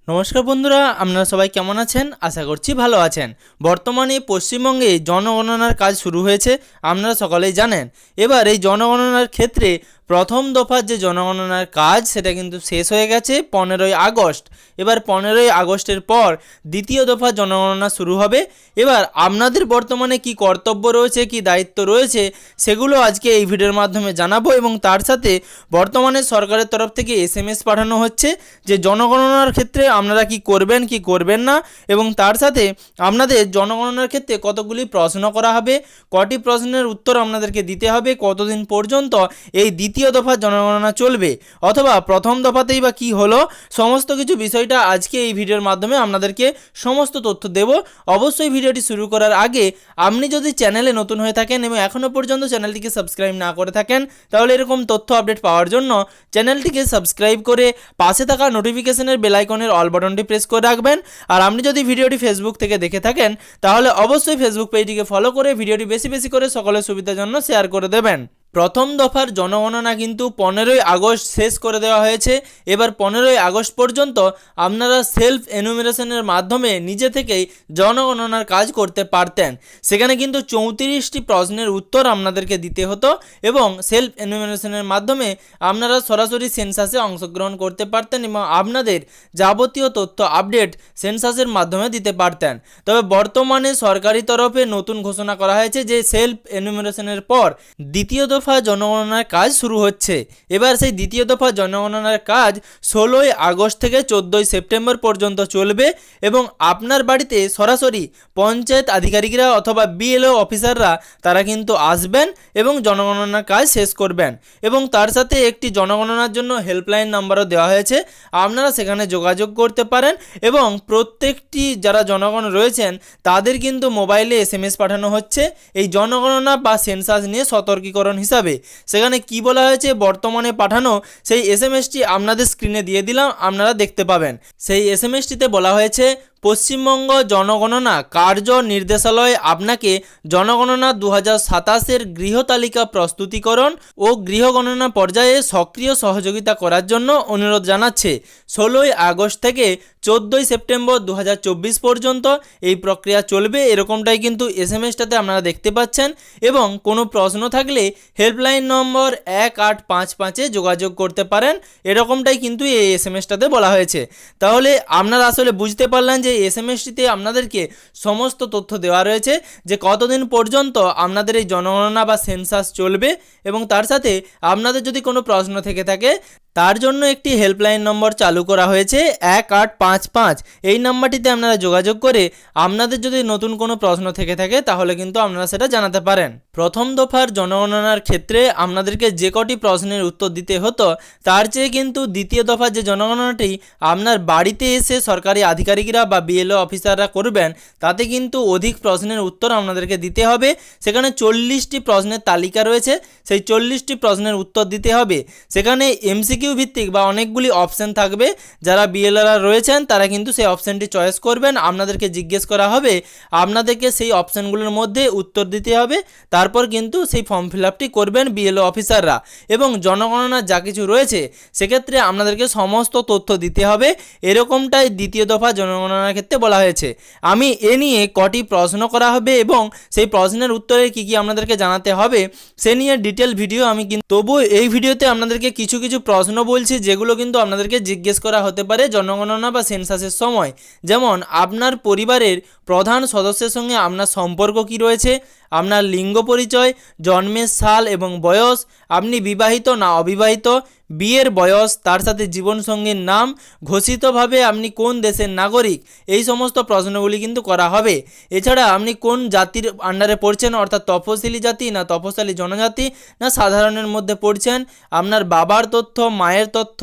নমস্কার বন্ধুরা, আপনারা সবাই কেমন আছেন? আশা করছি ভালো আছেন। বর্তমানে পশ্চিমবঙ্গে জনগণনার কাজ শুরু হয়েছে, আপনারা সকলেই জানেন। এবার এই জনগণনার ক্ষেত্রে প্রথম দফার যে জনগণনার কাজ সেটা কিন্তু শেষ হয়ে গেছে 15ই আগস্ট। এবার 15ই আগস্টের পর দ্বিতীয় দফা জনগণনা শুরু হবে। এবার আপনাদের বর্তমানে কি কর্তব্য রয়েছে, কি দায়িত্ব রয়েছে, সেগুলো আজকে এই ভিডিওর মাধ্যমে জানাবো। এবং তার সাথে বর্তমানে সরকারের তরফ থেকে SMS পাঠানো হচ্ছে যে জনগণনার ক্ষেত্রে আপনারা কি করবেন কি করবেন না, এবং তার সাথে আপনাদের জনগণনার ক্ষেত্রে কতগুলি প্রশ্ন করা হবে, কটি প্রশ্নের উত্তর আপনাদেরকে দিতে হবে, কতদিন পর্যন্ত এই দ্বিতীয় দফা জনগণনা চলবে, অথবা প্রথম দফাতেই বা কী হলো, সমস্ত কিছু বিষয়টা আজকে এই ভিডিওর মাধ্যমে আপনাদেরকে সমস্ত তথ্য দেব। অবশ্যই ভিডিওটি শুরু করার আগে আপনি যদি চ্যানেলে নতুন হয়ে থাকেন এবং এখনও পর্যন্ত চ্যানেলটিকে সাবস্ক্রাইব না করে থাকেন, তাহলে এরকম তথ্য আপডেট পাওয়ার জন্য চ্যানেলটিকে সাবস্ক্রাইব করে পাশে থাকা নোটিফিকেশনের বেল আইকনের অল বাটনটি প্রেস করে রাখবেন। আর আপনি যদি ভিডিওটি ফেসবুক থেকে দেখে থাকেন, তাহলে অবশ্যই ফেসবুক পেজটিকে ফলো করে ভিডিওটি বেশি বেশি করে সকলের সুবিধার জন্য শেয়ার করে দেবেন। প্রথম দফার জনগণনা কিন্তু 15ই আগস্ট শেষ করে দেওয়া হয়েছে। এবার 15ই আগস্ট পর্যন্ত আপনারা সেলফ এনুমিনেশনের মাধ্যমে নিজে থেকেই জনগণনার কাজ করতে পারতেন। সেখানে কিন্তু 34টি প্রশ্নের উত্তর আপনাদেরকে দিতে হতো এবং সেলফ এনুমিনেশনের মাধ্যমে আপনারা সরাসরি সেন্সাসে অংশগ্রহণ করতে পারতেন এবং আপনাদের যাবতীয় তথ্য আপডেট সেন্সাসের মাধ্যমে দিতে পারতেন। তবে বর্তমানে সরকারি তরফে নতুন ঘোষণা করা হয়েছে যে সেলফ এনুমিনেশনের পর দ্বিতীয় দফা জনগণনার কাজ শুরু হচ্ছে। এবার সেই দ্বিতীয় দফা জনগণনার কাজ 16ই আগস্ট থেকে 14ই সেপ্টেম্বর পর্যন্ত চলবে এবং আপনার বাড়িতে সরাসরি পঞ্চায়েত আধিকারিকরা অথবা BLO অফিসাররা তারা কিন্তু আসবেন এবং জনগণনার কাজ শেষ করবেন। এবং তার সাথে একটি জনগণনার জন্য হেল্পলাইন নাম্বারও দেওয়া হয়েছে, আপনারা সেখানে যোগাযোগ করতে পারেন। এবং প্রত্যেকটি যারা জনগণ রয়েছেন তাদের কিন্তু মোবাইলে SMS পাঠানো হচ্ছে এই জনগণনা বা সেন্সাস নিয়ে সতর্কীকরণ হিসাবে। সেখানে কি বলা হয়েছে বর্তমানে পাঠানো সেই SMSটি আপনাদের স্ক্রিনে দিয়ে দিলাম, আপনারা দেখতে পাবেন। সেই SMSটিতে বলা হয়েছে, পশ্চিমবঙ্গ জনগণনা কার্য নির্দেশালয় আপনাকে জনগণনা 2027-এর গৃহতালিকা প্রস্তুতিকরণ ও গৃহগণনা পর্যায়ে সক্রিয় সহযোগিতা করার জন্য অনুরোধ জানাচ্ছে। 16ই আগস্ট থেকে 14ই সেপ্টেম্বর 2024 পর্যন্ত এই প্রক্রিয়া চলবে, এরকমটাই কিন্তু SMSটাতে আপনারা দেখতে পাচ্ছেন। এবং কোনো প্রশ্ন থাকলে হেল্পলাইন নম্বর 1855-এ যোগাযোগ করতে পারেন, এরকমটাই কিন্তু এই SMSটাতে বলা হয়েছে। তাহলে আপনারা আসলে বুঝতে পারলেন যে SMSটিতে আপনাদেরকে সমস্ত তথ্য দেওয়া রয়েছে যে কতদিন পর্যন্ত আপনাদের এই জনগণনা বা সেন্সাস চলবে। এবং তার সাথে আপনাদের যদি কোনো প্রশ্ন থেকে থাকে তার জন্য একটি হেল্পলাইন নম্বর চালু করা হয়েছে 1855। এই নাম্বারটিতে আপনারা যোগাযোগ করে আপনাদের যদি নতুন কোনো প্রশ্ন থেকে থাকে তাহলে কিন্তু আপনারা সেটা জানাতে পারেন। প্রথম দফার জনগণনার ক্ষেত্রে আপনাদেরকে যে কটি প্রশ্নের উত্তর দিতে হতো তার চেয়ে কিন্তু দ্বিতীয় দফার যে জনগণনাটি আপনার বাড়িতে এসে সরকারি আধিকারিকরা বা BLO অফিসাররা করবেন, তাতে কিন্তু অধিক প্রশ্নের উত্তর আপনাদেরকে দিতে হবে। সেখানে 40টি প্রশ্নের তালিকা রয়েছে, সেই 40টি প্রশ্নের উত্তর দিতে হবে। সেখানে MCQ ভিত্তিক বা অনেকগুলি অপশান থাকবে, যারা BLOরা রয়েছেন তারা কিন্তু সেই অপশানটি চয়েস করবেন। আপনাদেরকে জিজ্ঞেস করা হবে, আপনাদেরকে সেই অপশানগুলোর মধ্যে উত্তর দিতে হবে, তারপর কিন্তু সেই ফর্ম ফিল আপটি করবেন BLO অফিসাররা। এবং জনগণনার যা কিছু রয়েছে সেক্ষেত্রে আপনাদেরকে সমস্ত তথ্য দিতে হবে, এরকমটাই দ্বিতীয় দফা জনগণনার ক্ষেত্রে বলা হয়েছে। আমি এ নিয়ে কটি প্রশ্ন করা হবে এবং সেই প্রশ্নের উত্তরে কী কী আপনাদেরকে জানাতে হবে সে নিয়ে ডিটেল ভিডিও আমি কিন্তু তবুও এই ভিডিওতে আপনাদেরকে কিছু কিছু প্রশ্ন বলছি যেগুলো কিন্তু আপনাদেরকে জিজ্ঞেস করা হতে পারে জনগণনা বা সেন্সাসের সময়। যেমন আপনার পরিবারের প্রধান সদস্যের সঙ্গে আপনার সম্পর্ক কী রয়েছে, আপনার লিঙ্গ পরিচয়, জন্মের সাল এবং বয়স, আপনি বিবাহিত না অবিবাহিত, বিয়ের বয়স, তার সাথে জীবনসঙ্গীর নাম, ঘোষিতভাবে আপনি কোন দেশের নাগরিক, এই সমস্ত প্রশ্নগুলি কিন্তু করা হবে। এছাড়া আপনি কোন জাতির আন্ডারে পড়ছেন, অর্থাৎ তপশিলি জাতি না তপশিলি জনজাতি না সাধারণের মধ্যে পড়ছেন, আপনার বাবার তথ্য, মায়ের তথ্য,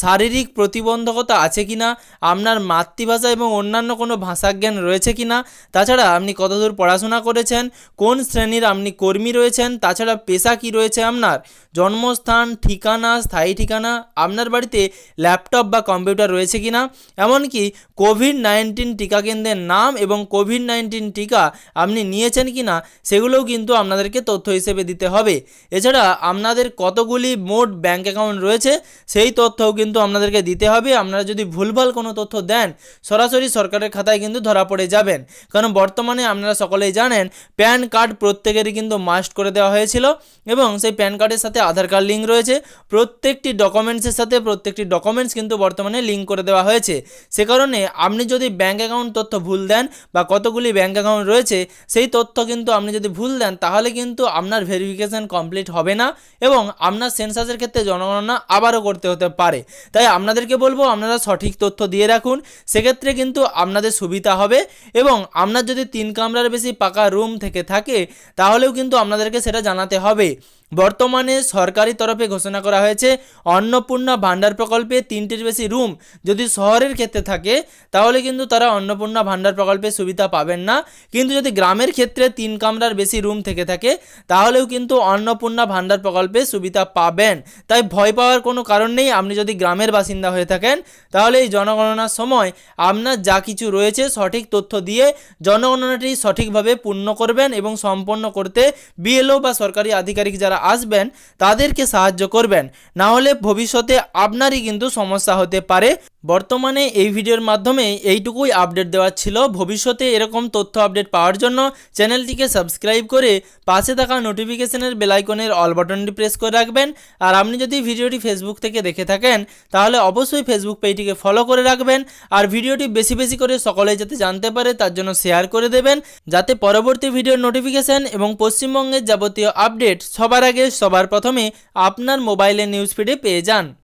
শারীরিক প্রতিবন্ধকতা আছে কিনা, আপনার মাতৃভাষা এবং অন্যান্য কোনো ভাষাজ্ঞান রয়েছে কিনা, তাছাড়া আপনি কতদূর পড়াশোনা করেছেন, কোন শ্রেণীর আপনি কর্মী রয়েছেন, তাছাড়া পেশা কি রয়েছে আপনার, জন্মস্থান, ঠিকানা, স্থায়ী ঠিকানা, আপনার বাড়িতে ল্যাপটপ বা কম্পিউটার রয়েছে কি না, এমনকি কোভিড-19 টিকা কেন্দ্রের নাম এবং কোভিড-19 টিকা আপনি নিয়েছেন কি না সেগুলোও কিন্তু আপনাদেরকে তথ্য হিসেবে দিতে হবে। এছাড়া আপনাদের কতগুলি মোট ব্যাঙ্ক অ্যাকাউন্ট রয়েছে সেই তথ্যও কিন্তু আপনাদেরকে দিতে হবে। আপনারা যদি ভুলভাল কোনো তথ্য দেন সরাসরি সরকারের খাতায় কিন্তু ধরা পড়ে যাবেন, কারণ বর্তমানে আপনারা সকলেই জানেন প্যান কার্ড প্রত্যেকেরই কিন্তু মাস্ট করে দেওয়া হয়েছিল এবং সেই প্যান কার্ডের সাথে আধার কার্ড লিঙ্ক রয়েছে। প্রত্যেকটি ডকুমেন্টসের সাথে প্রত্যেকটি ডকুমেন্টস কিন্তু বর্তমানে লিঙ্ক করে দেওয়া হয়েছে। সে কারণে আপনি যদি ব্যাঙ্ক অ্যাকাউন্ট তথ্য ভুল দেন বা কতগুলি ব্যাঙ্ক অ্যাকাউন্ট রয়েছে সেই তথ্য কিন্তু আপনি যদি ভুল দেন তাহলে কিন্তু আপনার ভেরিফিকেশন কমপ্লিট হবে না এবং আপনার সেন্সাসের ক্ষেত্রে জনগণনা আবারও করতে হতে পারে। তাই আপনাদেরকে বলবো আপনারা সঠিক তথ্য দিয়ে রাখুন, সেক্ষেত্রে কিন্তু আপনাদের সুবিধা হবে। এবং আপনার যদি 3 কামরার বেশি পাকা রুম থেকে থাকে তাহলেও কিন্তু আপনাদেরকে সেটা জানাতে হবে। বর্তমানে সরকারি তরফে ঘোষণা করা হয়েছে অন্নপূর্ণা ভাণ্ডার প্রকল্পে 3টির বেশি রুম যদি শহরের ক্ষেত্রে থাকে তাহলে কিন্তু তারা অন্নপূর্ণা ভাণ্ডার প্রকল্পের সুবিধা পাবেন না, কিন্তু যদি গ্রামের ক্ষেত্রে 3 কামরার বেশি রুম থেকে থাকে তাহলেও কিন্তু অন্নপূর্ণা ভাণ্ডার প্রকল্পের সুবিধা পাবেন। তাই ভয় পাওয়ার কোনো কারণ নেই। আপনি যদি গ্রামের বাসিন্দা হয়ে থাকেন তাহলে এই জনগণনার সময় আপনার যা কিছু রয়েছে সঠিক তথ্য দিয়ে জনগণনাটি সঠিকভাবে পূর্ণ করবেন এবং সম্পন্ন করতে বিএলও বা সরকারি আধিকারিক যারা আসবেন তাদেরকে সাহায্য করবেন, না হলে ভবিষ্যতে আপনারই কিন্তু সমস্যা হতে পারে। বর্তমানে এই ভিডিওর মাধ্যমে এইটুকুই আপডেট দেওয়ার ছিল। ভবিষ্যতে এরকম তথ্য আপডেট পাওয়ার জন্য চ্যানেলটিকে সাবস্ক্রাইব করে পাশে থাকা নোটিফিকেশনের বেল আইকনের অল বাটনটি প্রেস করে রাখবেন। আর আপনি যদি ভিডিওটি ফেসবুক থেকে দেখে থাকেন তাহলে অবশ্যই ফেসবুক পেজটিকে ফলো করে রাখবেন আর ভিডিওটি বেশি বেশি করে সকলে যাতে জানতে পারে তার জন্য শেয়ার করে দেবেন, যাতে পরবর্তী ভিডিওর নোটিফিকেশন এবং পশ্চিমবঙ্গের যাবতীয় আপডেট সবার আগে সবার প্রথমে আপনার মোবাইলের নিউজ ফিডে পেয়ে যান।